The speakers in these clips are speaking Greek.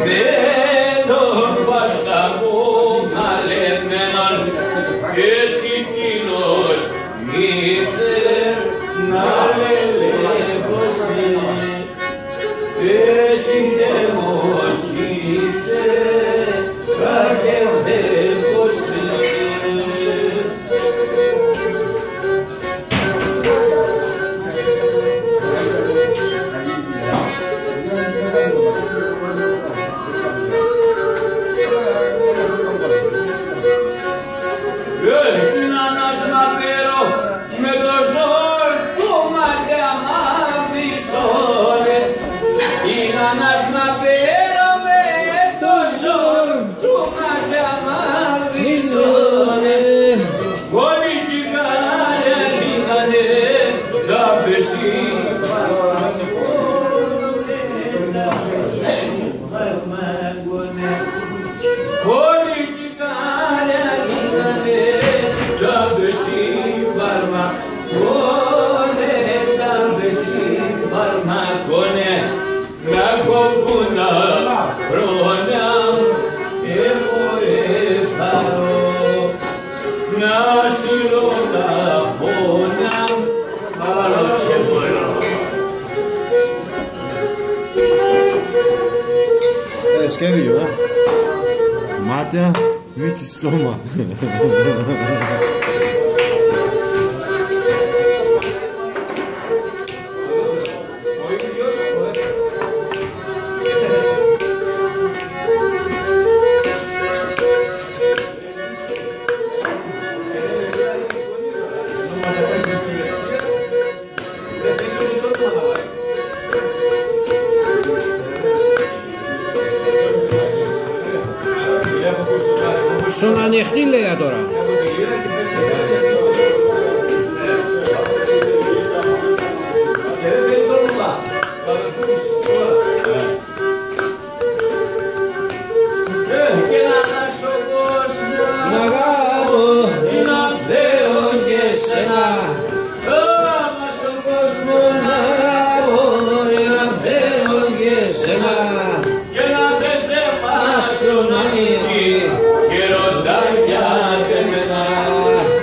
Μένω πάστα μου μαλεμένον και συντήλος είσαι να λελεύωσε και συντέμος είσαι καγεύωσε. Σχέδιο, μάτια, μύτη, στόμα. Στον ανοιχτή λέγα τώρα. Να αγαπώ, να θέλω και σένα. Άμα στον κόσμο να αγαπώ, να θέλω και σένα. Και να θες τεμάσω να νύχει και ρωτάγια και μένα.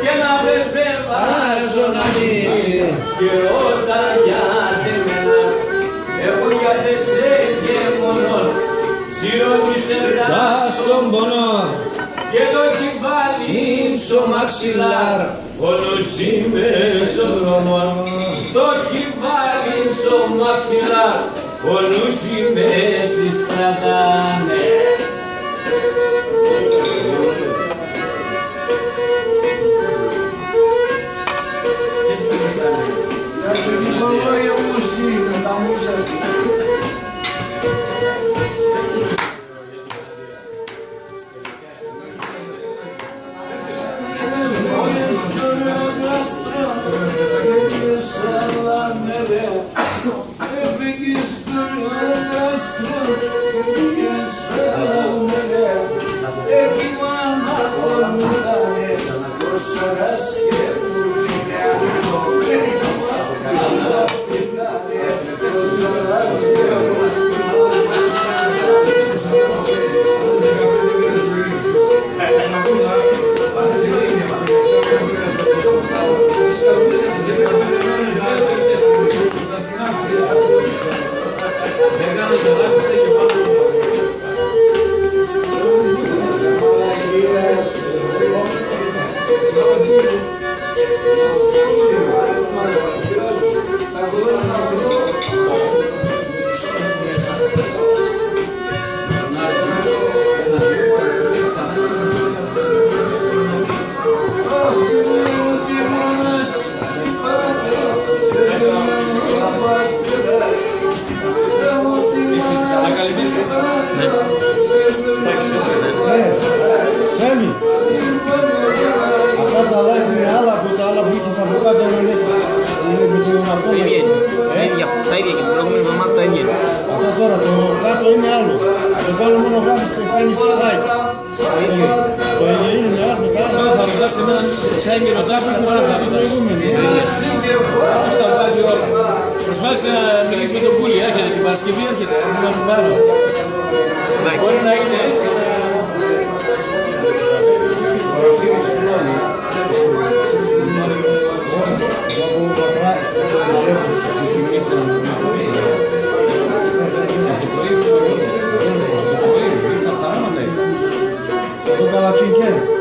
Και να θες τεμάσω να νύχει και ρωτάγια και μένα. Εγώ για τεσέ και μόνον σιρώτησε ρτάς τον πόνο και το κεφάλι στο μαξιλάρ όλος είμαι στον δρόμο. Το κεφάλι στο μαξιλάρ όλους είμαι στη στρατάνε. Τα ίδια και την προηγούμενη εβδομάδα τα ίδια. Αυτό τώρα το κάτω είναι άλλο. Το πάνω μόνο γράφεις και φαίνεις like. Το ίδιο είναι με άλλο κάτω. Θα ρωτάς εμένα, τσάι και ρωτάς, θα ρωτάς. Πώς τα βάζει όλα. Προσπάθησε να μιλήσει με τον Κούλη, έρχεται την Παρασκευή, έρχεται. Μπορεί να είναι. Το καλατσινκέν.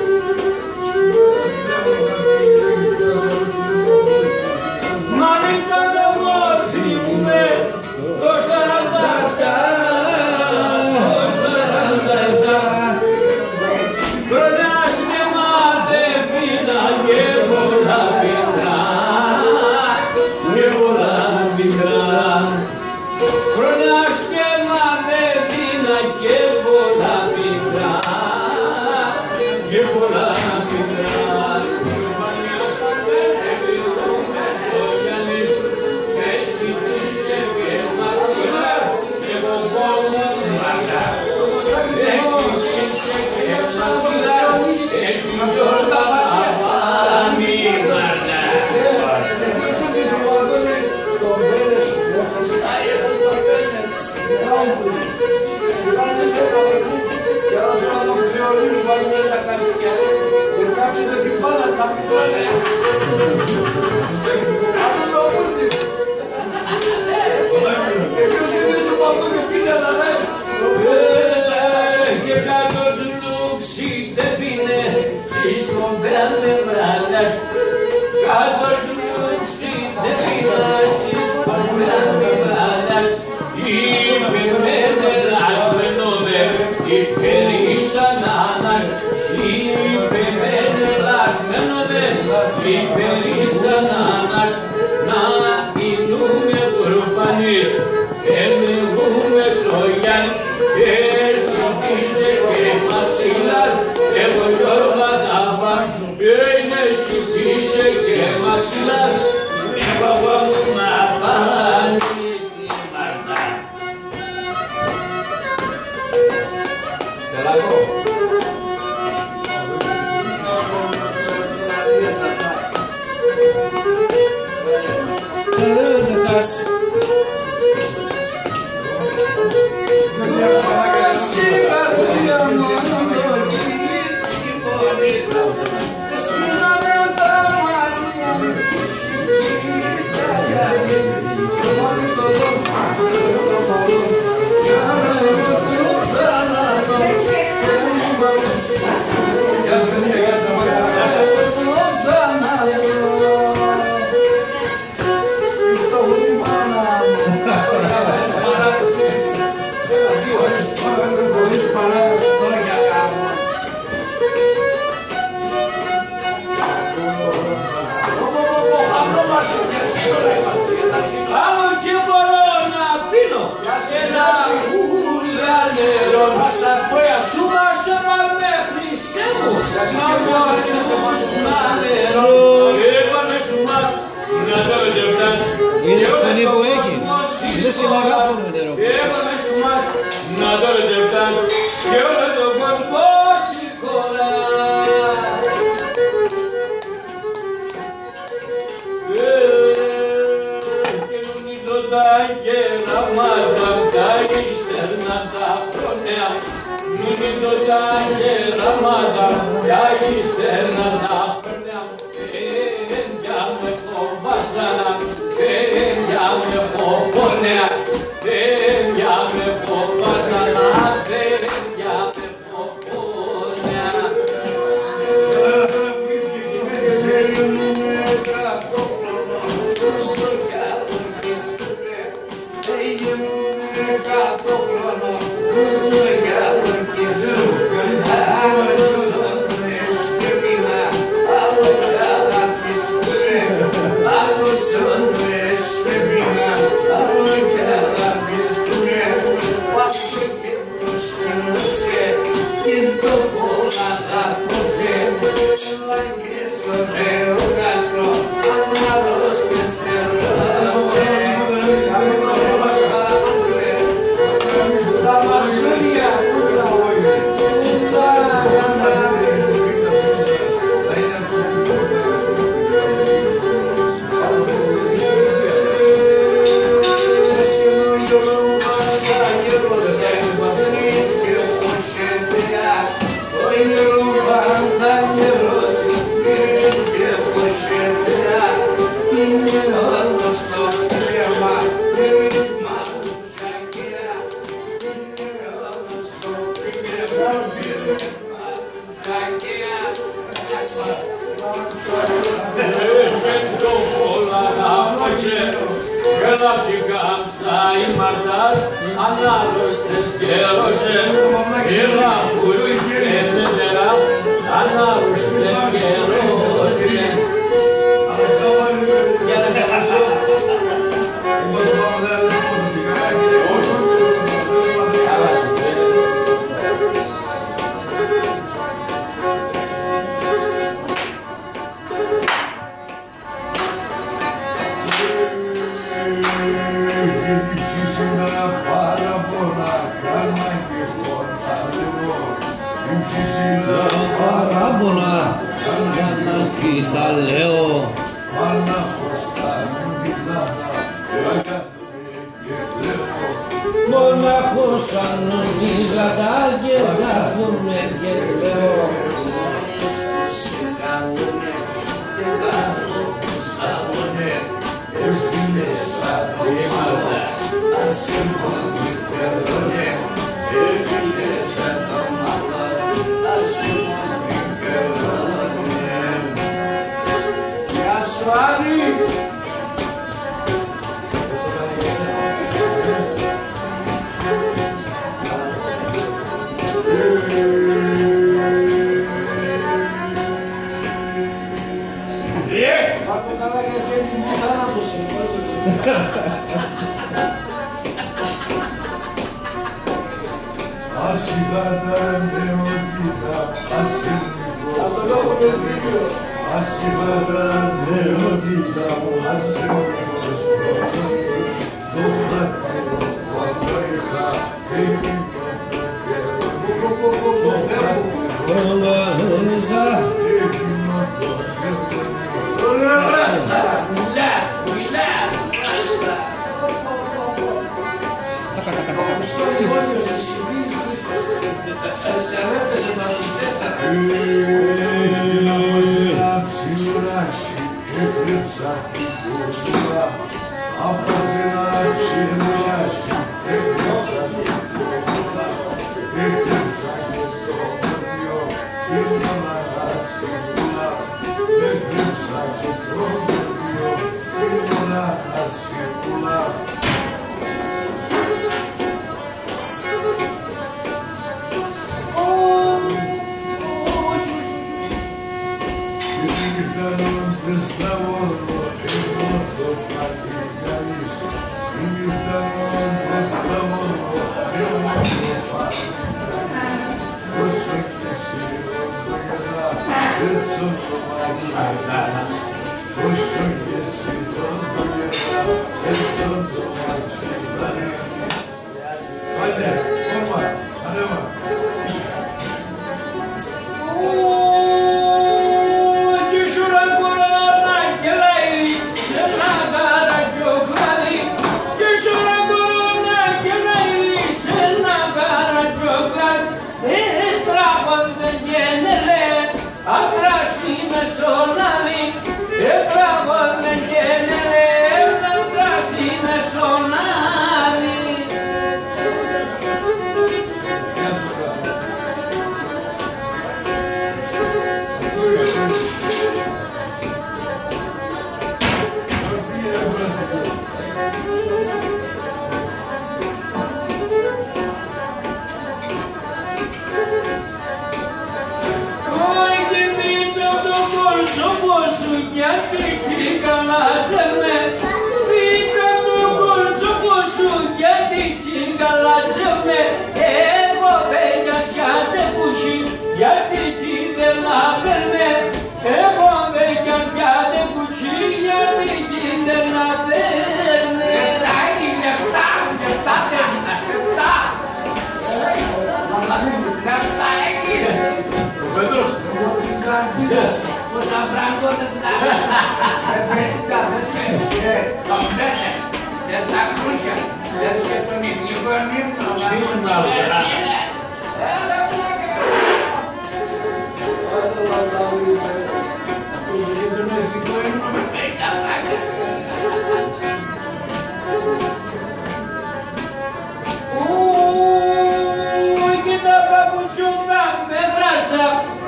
Είναι φωνή που έχει. Λες και μεγάφωνο νερό. Να το λεπτάς και όλο το κόσμο σηκώνα. Και νομίζω τα γεραμάτα, τα ύστερνα τα χρόνια. Νομίζω τα γεραμάτα, τα ύστερνα τα χρόνια. Για με φοβάσανα, για με φοβόνια, για με φοβάσανα, για με φοβόνια. Is Κάψη κάμψα η Μαρτάς, ανάρρωστες καιρώσεν, ήρθα πουλούι και νετέρα, ανάρρωστες καιρώσεν. Για να σε χάσω. Παράπονα κι θα λέω μονάχος αν νομίζατα και γράφουνε και λέω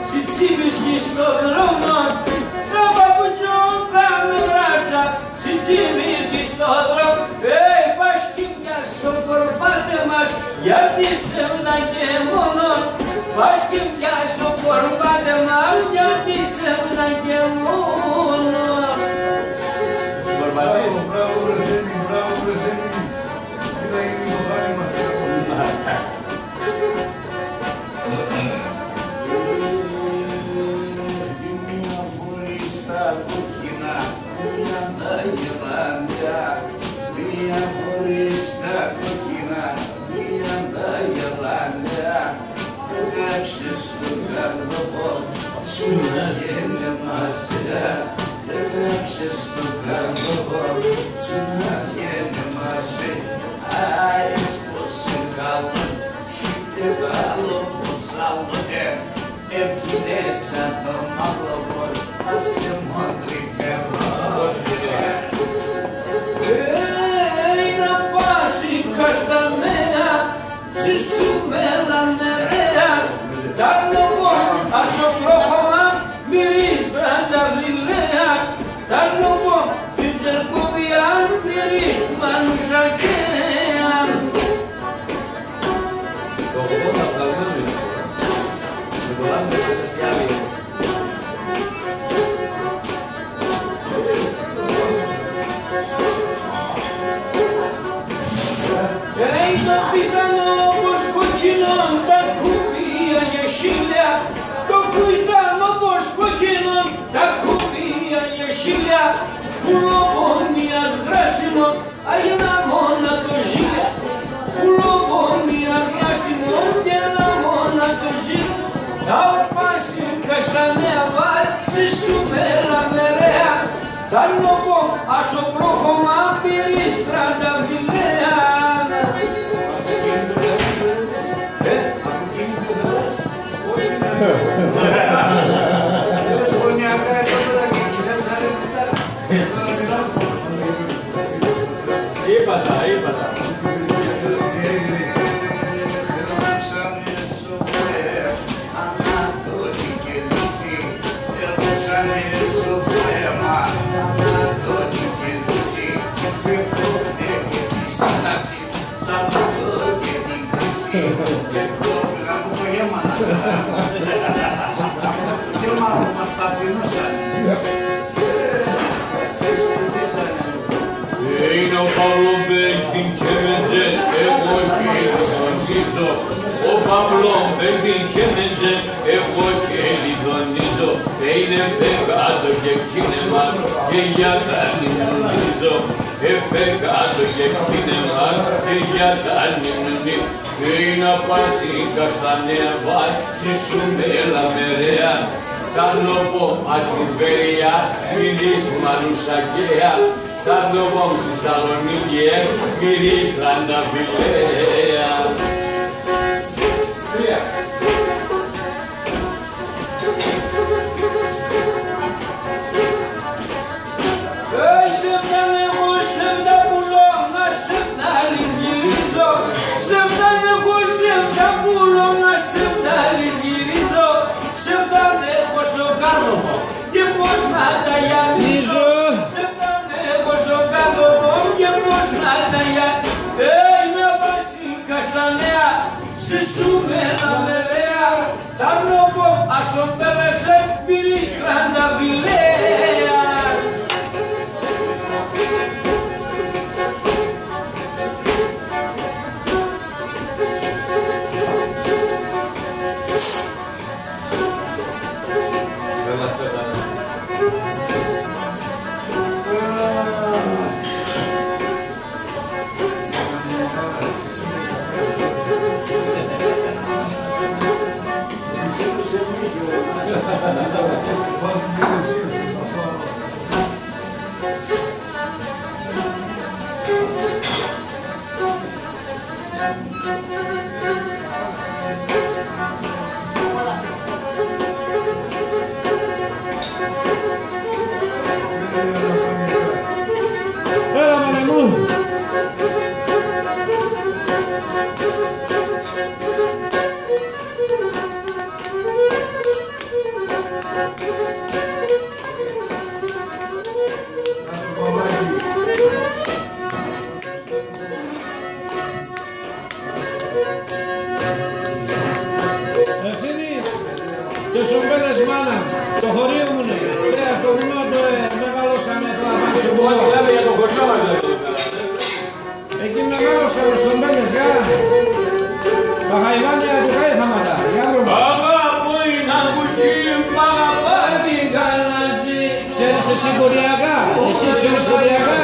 Σιτσίπης στον δρόμο, τα παπουτσιόντα με βράσα, τσιμής και στο δρόμο. Πάσχει μια σοπορπάτε μας, γιατί ψεύδα και μόνο. Πάσχει μια σοπορπάτε μας, γιατί ψεύδα και μόνο. Μπράβο, μπράβο ρε Θέμη, μπράβο ρε Θέμη. Τι θα γίνει το χάρη μας. Μια φορή στα κόκκινα, μια τα γεράνια. Μια φορή στα κόκκινα, μια τα γεράνια. Έγραψε στον καρδόπο, σου να γεννεμάσαι. Έγραψε στον καρδόπο, σου να γεννεμάσαι. Άρης πως σε καλό, σου και καλό πως άλλοτε. Έφυγες σαν το μαύρο πως, ας σε μόντρι φερρώνε. Να πάσει καστανέα, ζήσουμε λανερέα. Τα λόγω ασοπρόχωμα, μυρίς βρανταβιλέα. Τα λόγω στην τερκούβια, μυρίς μανουσακέα. Το 80 βγαλμένο είναι αυτό. Με το λάδι μέσα σε σκιάβι. Το πίστανο όπως κοκκινόν τα κουμπία για χίλια. Το πίστανο όπως κοκκινόν τα κουμπία για χίλια. Πουλοπονίας γράσιμο, αγιανά μόνα το ζήλια. Πουλοπονία γράσιμο, αγιανά μόνα το ζήλια. Τα πάση καστανέα βάζει σου μέρα μερέα. Τα λόγω ασοπρόχωμα πυρής τρανταβιλέα. Είπατα. Γράψαμε σοφρέ, ανατολική δύση. Γράψαμε σοφρέ, ανατολική δύση. Και προφεύγει της τάξης, σαν αυτό και την κρίση. Και προφεύγα μου το γέμα να το γέμα που μας ταπεινώσαν. Μας ξεφτυλίσαν. Είναι ο Παύλος την κέμετζες, εγώ χειλιδονίζω. Ο Παύλος την κέμετζες, εγώ χειλιδονίζω. Είναι φεγάτο και κίνημα και για τα νυμνίζω. Φεγάτο και κίνημα και για τα νυμνίζω. Είναι απάση καστανέα βάζει σου μέλα μερέα. Τα λόγω ασυμβέρεια, μιλής μανουσακέα. Τα λόγω στη Σαλονίκη, μιλής τρανταβιλέα. Σε φτάνε εγώ, σε φτά πουλώ, να σε φτάνεις γυρίζω. Σε φτάνε εγώ, σε φτά πουλώ, να σε φτάνεις γυρίζω. Σε φτάνε εγώ στο κάδομο και πώς να τα γυαλίζω. Σε φτάνε εγώ στο κάδομο και πώς να τα γυαλίζω. Να πάσει καστανέα, σε σου μελαμερέα. Τα λόγω ασον πέρασε, πυρής τρανταβιλέα. Πάμε Στους ομπέλες μάνα, το χωρίο μου είναι. Το βουνό το μεγαλώσαμε τώρα πάνω στο βουνό. Μιλάμε για το χωριό μας εδώ. Εκεί μεγάλωσαμε στους ομπέλες, γεια. Τα χαϊβάνια του Χαϊθαματά, γεια βρω. Αγαπώ είναι αγουτσίμ, αγαπώ την καλατζή. Ξέρεις εσύ κορειακά, εσύ ξέρεις κορειακά.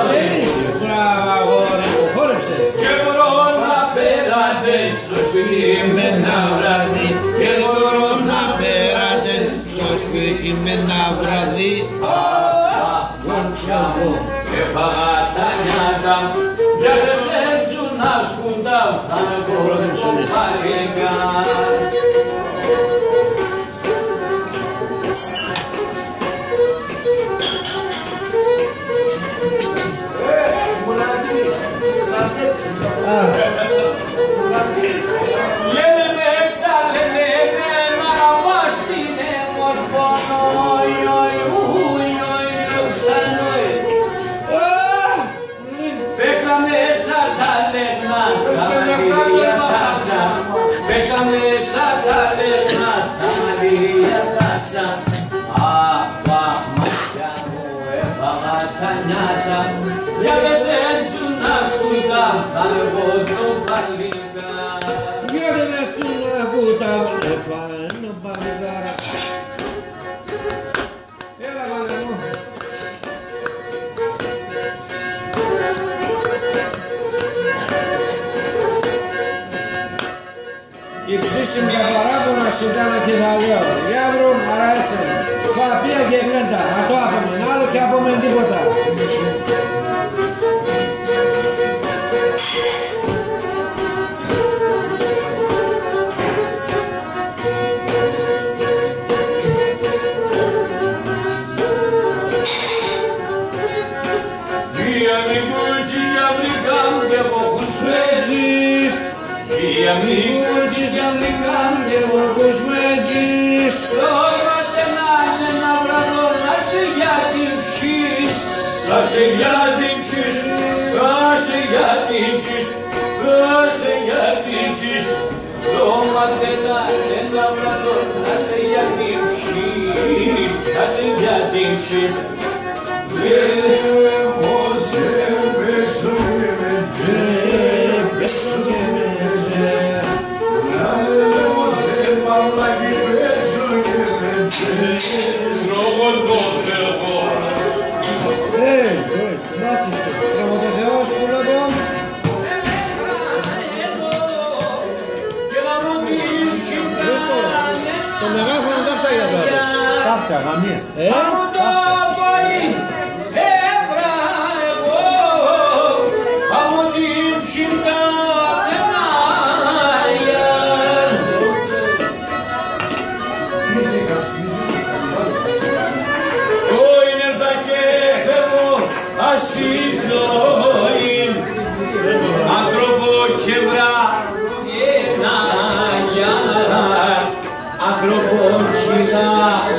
Ξέρεις. Μπράβο αγόρι μου, χόρεψε. Και μπορώ να πέρατε στο σπίτι με ένα βράδυ. Και μπορώ να πέρατε στο σπίτι με ένα βράδυ. Γονιά μου, έφαγα τα νιάτα μου. Για δεν σέρτσουν να σκούντα, θα μπορώ παλικά. Λένε με έξα, λένε εμένα να μας την εμορφώνω. Πες τα μέσα τα λεφτά, τα μαλλιά τάξα. Πες τα μέσα τα λεφτά, τα μαλλιά τάξα. Απα μάτια μου έφαγα τα νιάτα μου. Για δεν σε έτσι να σκούτα, θα εγώ το παλικά. Για δεν έστουν να ακούτα, έφανε παλικάρα. Έλα μάνα μου. Η ψήση με τα παράπονα σου κάνω και θα λέω. Για βρω, άρα έτσι. Φαπία και γλέντα. Να το άπομεν άλλο και άπομεν τίποτα. Οι αμίγους αμνικάν και μορκούς μέτζεις. Σώματε να είναι ένα βραδό να σε γιατρήψεις. Να σε γιατρήψεις, να σε γιατρήψεις, να σε γιατρήψεις. Σώματε να είναι ένα βραδό να σε γιατρήψεις, να σε γιατρήψεις. Μόσε πέσω και με πέσω και με Θεός που λέω το μεγάφωνο τα φτάει για τώρα. Τα φτιάγα, μία. Στη ζωή άνθρωπο και βραγενάγια, άνθρωπο και βραγενάγια.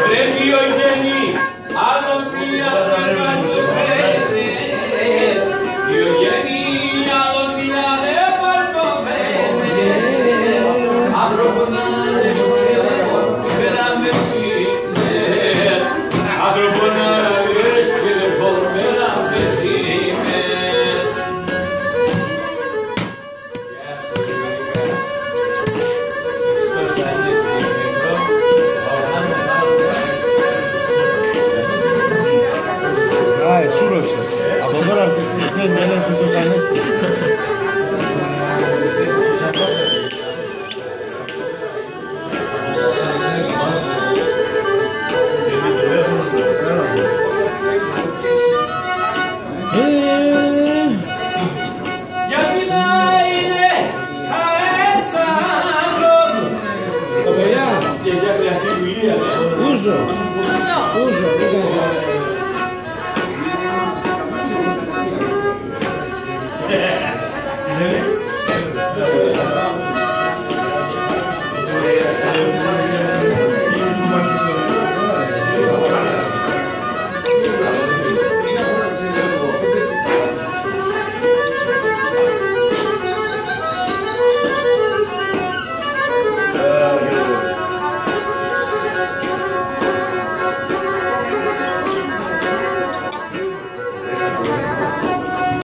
Ρε Διογέννη, άλλο μία παγάνη φέρε. Διογέννη, άλλο μία δε παρτοφέρε. Άνθρωπο να ρέσκε, πέρα με σύγξε. Άνθρωπο να ρέσκε, πέρα με σύγξε. Σούρωσε. Από τώρα αρχίζει να έλεγχε στο Σανέστη. Γιατί να είναι αέτσαρο. Το παιδιά, Και για χρειαστή δουλεία. ούζο, δεν κάνεις